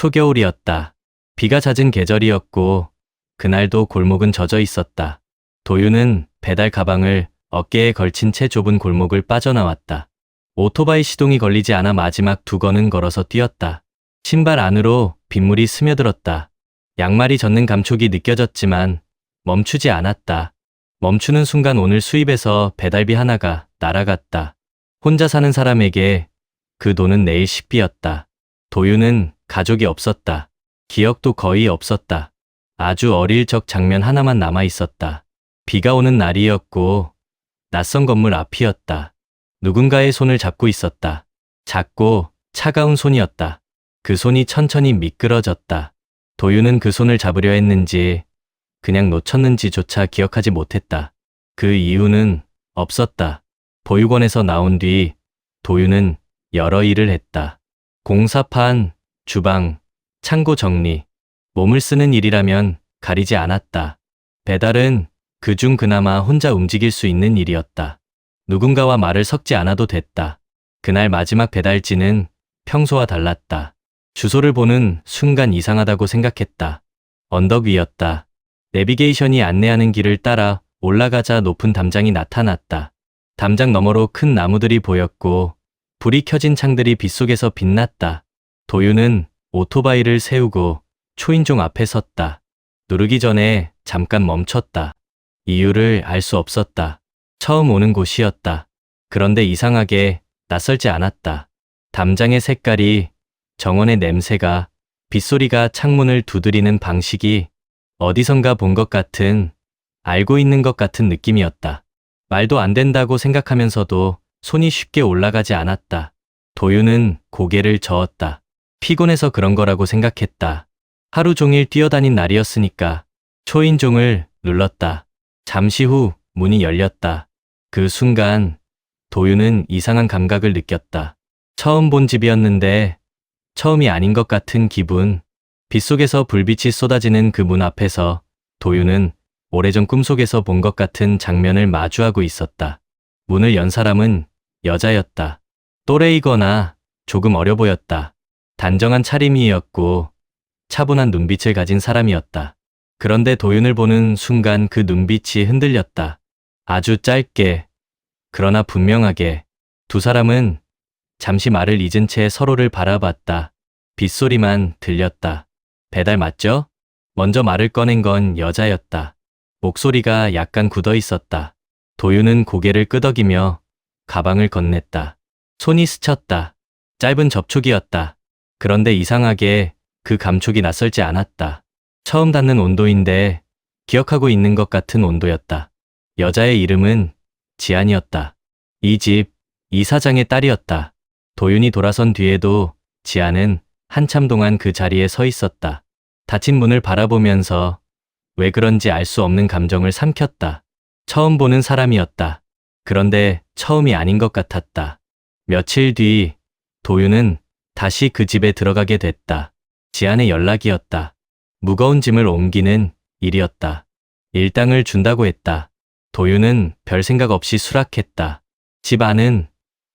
초겨울이었다. 비가 잦은 계절이었고 그날도 골목은 젖어 있었다. 도윤은 배달 가방을 어깨에 걸친 채 좁은 골목을 빠져나왔다. 오토바이 시동이 걸리지 않아 마지막 두 걸음은 걸어서 뛰었다. 신발 안으로 빗물이 스며들었다. 양말이 젖는 감촉이 느껴졌지만 멈추지 않았다. 멈추는 순간 오늘 수입에서 배달비 하나가 날아갔다. 혼자 사는 사람에게 그 돈은 내일 식비였다. 도윤은 가족이 없었다. 기억도 거의 없었다. 아주 어릴 적 장면 하나만 남아 있었다. 비가 오는 날이었고 낯선 건물 앞이었다. 누군가의 손을 잡고 있었다. 작고 차가운 손이었다. 그 손이 천천히 미끄러졌다. 도윤은 그 손을 잡으려 했는지 그냥 놓쳤는지조차 기억하지 못했다. 그 이유는 없었다. 보육원에서 나온 뒤 도윤은 여러 일을 했다. 공사판, 주방, 창고 정리, 몸을 쓰는 일이라면 가리지 않았다. 배달은 그중 그나마 혼자 움직일 수 있는 일이었다. 누군가와 말을 섞지 않아도 됐다. 그날 마지막 배달지는 평소와 달랐다. 주소를 보는 순간 이상하다고 생각했다. 언덕 위였다. 내비게이션이 안내하는 길을 따라 올라가자 높은 담장이 나타났다. 담장 너머로 큰 나무들이 보였고 불이 켜진 창들이 빗속에서 빛났다. 도윤은 오토바이를 세우고 초인종 앞에 섰다. 누르기 전에 잠깐 멈췄다. 이유를 알 수 없었다. 처음 오는 곳이었다. 그런데 이상하게 낯설지 않았다. 담장의 색깔이, 정원의 냄새가, 빗소리가 창문을 두드리는 방식이 어디선가 본 것 같은, 알고 있는 것 같은 느낌이었다. 말도 안 된다고 생각하면서도 손이 쉽게 올라가지 않았다. 도윤은 고개를 저었다. 피곤해서 그런 거라고 생각했다. 하루 종일 뛰어다닌 날이었으니까. 초인종을 눌렀다. 잠시 후 문이 열렸다. 그 순간 도윤은 이상한 감각을 느꼈다. 처음 본 집이었는데 처음이 아닌 것 같은 기분. 빗속에서 불빛이 쏟아지는 그 문 앞에서 도윤은 오래전 꿈속에서 본 것 같은 장면을 마주하고 있었다. 문을 연 사람은 여자였다. 또래이거나 조금 어려 보였다. 단정한 차림이었고 차분한 눈빛을 가진 사람이었다. 그런데 도윤을 보는 순간 그 눈빛이 흔들렸다. 아주 짧게, 그러나 분명하게. 두 사람은 잠시 말을 잊은 채 서로를 바라봤다. 빗소리만 들렸다. 배달 맞죠? 먼저 말을 꺼낸 건 여자였다. 목소리가 약간 굳어 있었다. 도윤은 고개를 끄덕이며 가방을 건넸다. 손이 스쳤다. 짧은 접촉이었다. 그런데 이상하게 그 감촉이 낯설지 않았다. 처음 닿는 온도인데 기억하고 있는 것 같은 온도였다. 여자의 이름은 지안이었다. 이 집 이사장의 딸이었다. 도윤이 돌아선 뒤에도 지안은 한참 동안 그 자리에 서 있었다. 닫힌 문을 바라보면서 왜 그런지 알 수 없는 감정을 삼켰다. 처음 보는 사람이었다. 그런데 처음이 아닌 것 같았다. 며칠 뒤 도윤은 다시 그 집에 들어가게 됐다. 지안의 연락이었다. 무거운 짐을 옮기는 일이었다. 일당을 준다고 했다. 도윤은 별 생각 없이 수락했다. 집 안은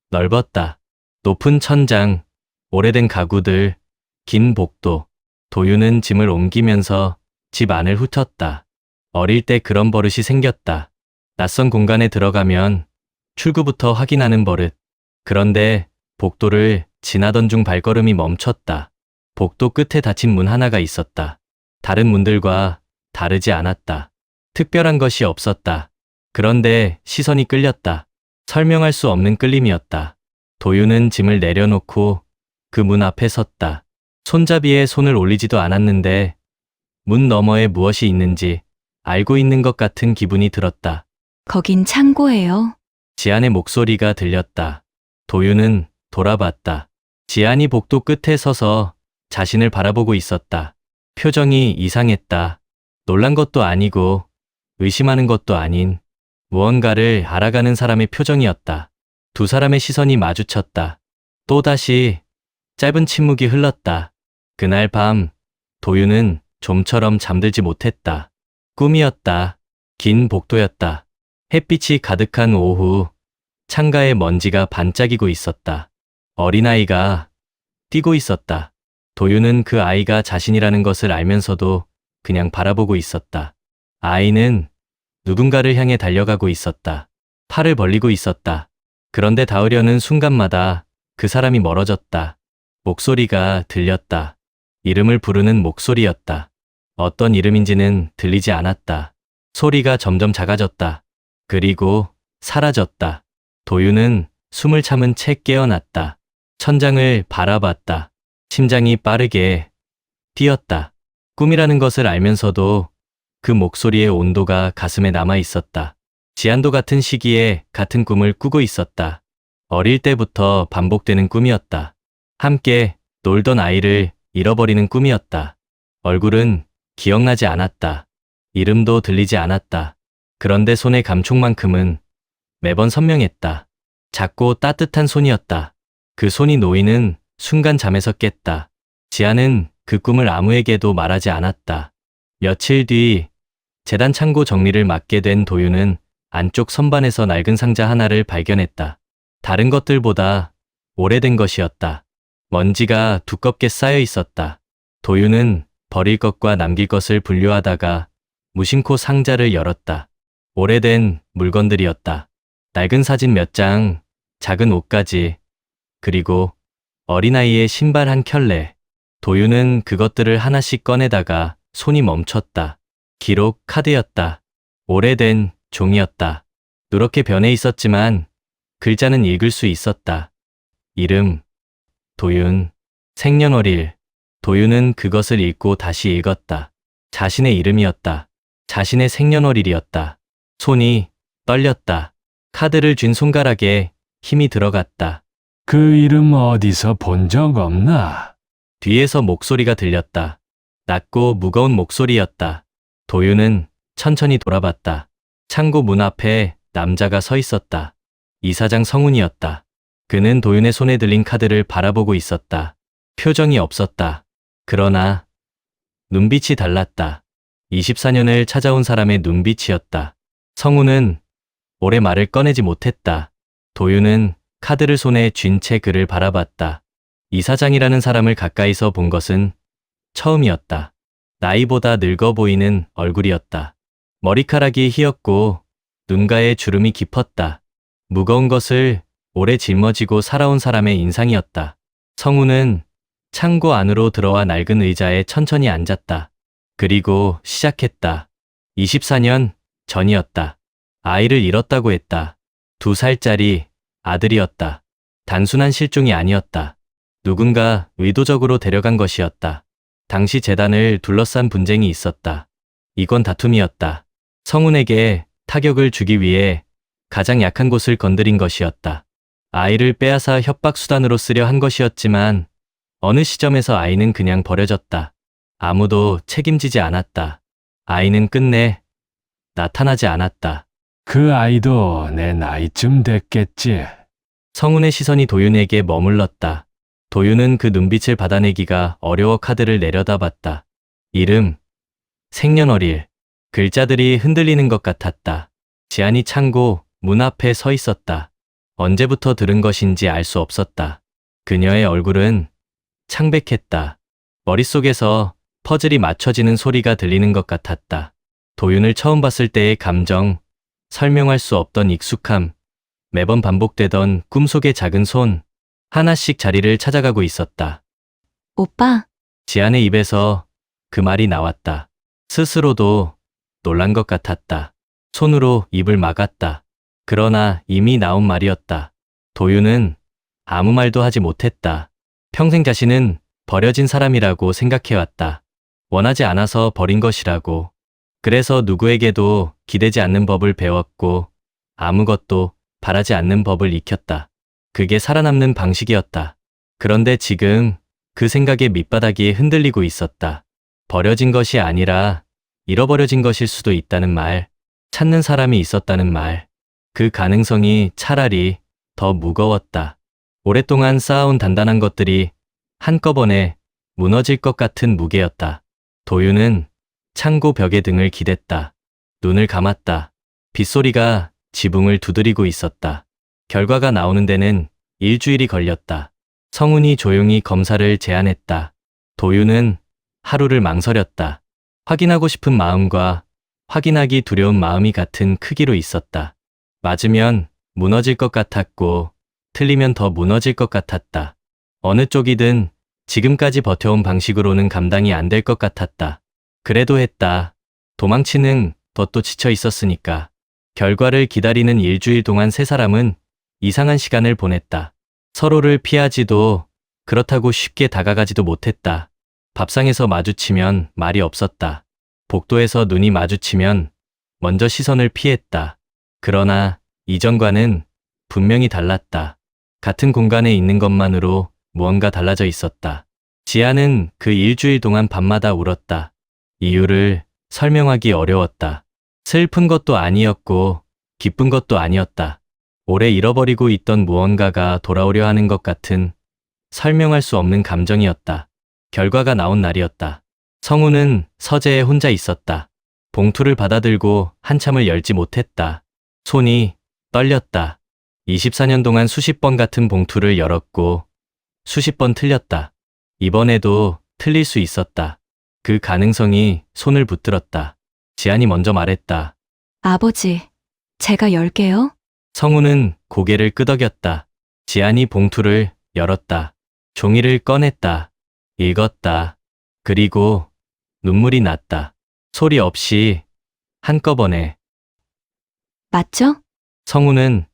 넓었다. 높은 천장, 오래된 가구들, 긴 복도. 도윤은 짐을 옮기면서 집 안을 훑었다. 어릴 때 그런 버릇이 생겼다. 낯선 공간에 들어가면 출구부터 확인하는 버릇. 그런데 복도를 지나던 중 발걸음이 멈췄다. 복도 끝에 닫힌 문 하나가 있었다. 다른 문들과 다르지 않았다. 특별한 것이 없었다. 그런데 시선이 끌렸다. 설명할 수 없는 끌림이었다. 도윤은 짐을 내려놓고 그 문 앞에 섰다. 손잡이에 손을 올리지도 않았는데 문 너머에 무엇이 있는지 알고 있는 것 같은 기분이 들었다. 거긴 창고예요. 지안의 목소리가 들렸다. 도윤은 돌아봤다. 지안이 복도 끝에 서서 자신을 바라보고 있었다. 표정이 이상했다. 놀란 것도 아니고 의심하는 것도 아닌 무언가를 알아가는 사람의 표정이었다. 두 사람의 시선이 마주쳤다. 또다시 짧은 침묵이 흘렀다. 그날 밤 도윤은 좀처럼 잠들지 못했다. 꿈이었다. 긴 복도였다. 햇빛이 가득한 오후, 창가에 먼지가 반짝이고 있었다. 어린아이가 뛰고 있었다. 도윤은 그 아이가 자신이라는 것을 알면서도 그냥 바라보고 있었다. 아이는 누군가를 향해 달려가고 있었다. 팔을 벌리고 있었다. 그런데 닿으려는 순간마다 그 사람이 멀어졌다. 목소리가 들렸다. 이름을 부르는 목소리였다. 어떤 이름인지는 들리지 않았다. 소리가 점점 작아졌다. 그리고 사라졌다. 도윤은 숨을 참은 채 깨어났다. 천장을 바라봤다. 심장이 빠르게 뛰었다. 꿈이라는 것을 알면서도 그 목소리의 온도가 가슴에 남아 있었다. 지한도 같은 시기에 같은 꿈을 꾸고 있었다. 어릴 때부터 반복되는 꿈이었다. 함께 놀던 아이를 잃어버리는 꿈이었다. 얼굴은 기억나지 않았다. 이름도 들리지 않았다. 그런데 손의 감촉만큼은 매번 선명했다. 작고 따뜻한 손이었다. 그 손이 놓이는 순간 잠에서 깼다. 지아는 그 꿈을 아무에게도 말하지 않았다. 며칠 뒤 재단 창고 정리를 맡게 된 도윤은 안쪽 선반에서 낡은 상자 하나를 발견했다. 다른 것들보다 오래된 것이었다. 먼지가 두껍게 쌓여 있었다. 도윤은 버릴 것과 남길 것을 분류하다가 무심코 상자를 열었다. 오래된 물건들이었다. 낡은 사진 몇 장, 작은 옷가지, 그리고 어린아이의 신발 한 켤레. 도윤은 그것들을 하나씩 꺼내다가 손이 멈췄다. 기록 카드였다. 오래된 종이였다. 누렇게 변해 있었지만 글자는 읽을 수 있었다. 이름, 도윤, 생년월일. 도윤은 그것을 읽고 다시 읽었다. 자신의 이름이었다. 자신의 생년월일이었다. 손이 떨렸다. 카드를 쥔 손가락에 힘이 들어갔다. 그 이름 어디서 본 적 없나? 뒤에서 목소리가 들렸다. 낮고 무거운 목소리였다. 도윤은 천천히 돌아봤다. 창고 문 앞에 남자가 서 있었다. 이사장 성훈이었다. 그는 도윤의 손에 들린 카드를 바라보고 있었다. 표정이 없었다. 그러나 눈빛이 달랐다. 24년을 찾아온 사람의 눈빛이었다. 성훈은 오래 말을 꺼내지 못했다. 도윤은 카드를 손에 쥔 채 그를 바라봤다. 이사장이라는 사람을 가까이서 본 것은 처음이었다. 나이보다 늙어 보이는 얼굴이었다. 머리카락이 휘었고 눈가에 주름이 깊었다. 무거운 것을 오래 짊어지고 살아온 사람의 인상이었다. 성우는 창고 안으로 들어와 낡은 의자에 천천히 앉았다. 그리고 시작했다. 24년 전이었다. 아이를 잃었다고 했다. 2살짜리 아들이었다. 단순한 실종이 아니었다. 누군가 의도적으로 데려간 것이었다. 당시 재단을 둘러싼 분쟁이 있었다. 이건 다툼이었다. 성훈에게 타격을 주기 위해 가장 약한 곳을 건드린 것이었다. 아이를 빼앗아 협박 수단으로 쓰려 한 것이었지만 어느 시점에서 아이는 그냥 버려졌다. 아무도 책임지지 않았다. 아이는 끝내 나타나지 않았다. 그 아이도 내 나이쯤 됐겠지. 성훈의 시선이 도윤에게 머물렀다. 도윤은 그 눈빛을 받아내기가 어려워 카드를 내려다봤다. 이름, 생년월일, 글자들이 흔들리는 것 같았다. 지안이 창고 문 앞에 서 있었다. 언제부터 들은 것인지 알 수 없었다. 그녀의 얼굴은 창백했다. 머릿속에서 퍼즐이 맞춰지는 소리가 들리는 것 같았다. 도윤을 처음 봤을 때의 감정, 설명할 수 없던 익숙함, 매번 반복되던 꿈속의 작은 손, 하나씩 자리를 찾아가고 있었다. 오빠, 지안의 입에서 그 말이 나왔다. 스스로도 놀란 것 같았다. 손으로 입을 막았다. 그러나 이미 나온 말이었다. 도윤은 아무 말도 하지 못했다. 평생 자신은 버려진 사람이라고 생각해왔다. 원하지 않아서 버린 것이라고. 그래서 누구에게도 기대지 않는 법을 배웠고 아무것도 바라지 않는 법을 익혔다. 그게 살아남는 방식이었다. 그런데 지금 그 생각의 밑바닥이 흔들리고 있었다. 버려진 것이 아니라 잃어버려진 것일 수도 있다는 말, 찾는 사람이 있었다는 말. 그 가능성이 차라리 더 무거웠다. 오랫동안 쌓아온 단단한 것들이 한꺼번에 무너질 것 같은 무게였다. 도윤은 창고 벽에 등을 기댔다. 눈을 감았다. 빗소리가 지붕을 두드리고 있었다. 결과가 나오는 데는 일주일이 걸렸다. 성훈이 조용히 검사를 제안했다. 도유는 하루를 망설였다. 확인하고 싶은 마음과 확인하기 두려운 마음이 같은 크기로 있었다. 맞으면 무너질 것 같았고 틀리면 더 무너질 것 같았다. 어느 쪽이든 지금까지 버텨온 방식으로는 감당이 안 될 것 같았다. 그래도 했다. 도망치는 것도 지쳐 있었으니까. 결과를 기다리는 일주일 동안 세 사람은 이상한 시간을 보냈다. 서로를 피하지도 그렇다고 쉽게 다가가지도 못했다. 밥상에서 마주치면 말이 없었다. 복도에서 눈이 마주치면 먼저 시선을 피했다. 그러나 이전과는 분명히 달랐다. 같은 공간에 있는 것만으로 무언가 달라져 있었다. 지아는 그 일주일 동안 밤마다 울었다. 이유를 설명하기 어려웠다. 슬픈 것도 아니었고 기쁜 것도 아니었다. 오래 잃어버리고 있던 무언가가 돌아오려 하는 것 같은 설명할 수 없는 감정이었다. 결과가 나온 날이었다. 성우는 서재에 혼자 있었다. 봉투를 받아들고 한참을 열지 못했다. 손이 떨렸다. 24년 동안 수십 번 같은 봉투를 열었고 수십 번 틀렸다. 이번에도 틀릴 수 있었다. 그 가능성이 손을 붙들었다. 지안이 먼저 말했다. 아버지, 제가 열게요. 성우는 고개를 끄덕였다. 지안이 봉투를 열었다. 종이를 꺼냈다. 읽었다. 그리고 눈물이 났다. 소리 없이 한꺼번에. 맞죠? 성우는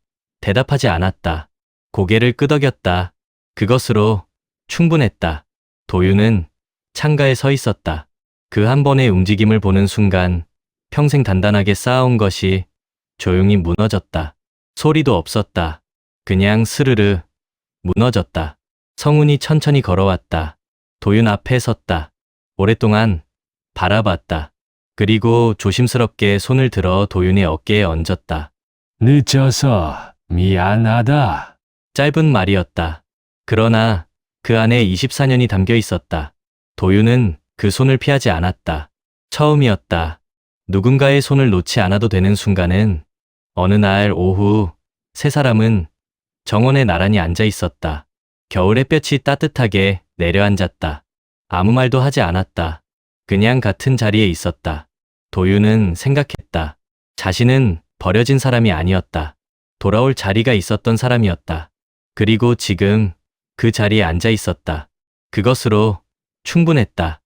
대답하지 않았다. 고개를 끄덕였다. 그것으로 충분했다. 도유는 창가에 서 있었다. 그 한 번의 움직임을 보는 순간 평생 단단하게 쌓아온 것이 조용히 무너졌다. 소리도 없었다. 그냥 스르르 무너졌다. 성훈이 천천히 걸어왔다. 도윤 앞에 섰다. 오랫동안 바라봤다. 그리고 조심스럽게 손을 들어 도윤의 어깨에 얹었다. 늦어서 미안하다. 짧은 말이었다. 그러나 그 안에 24년이 담겨 있었다. 도윤은 그 손을 피하지 않았다. 처음이었다. 누군가의 손을 놓지 않아도 되는 순간은 어느 날 오후 세 사람은 정원에 나란히 앉아 있었다. 겨울 햇볕이 따뜻하게 내려앉았다. 아무 말도 하지 않았다. 그냥 같은 자리에 있었다. 도윤은 생각했다. 자신은 버려진 사람이 아니었다. 돌아올 자리가 있었던 사람이었다. 그리고 지금 그 자리에 앉아 있었다. 그것으로 충분했다.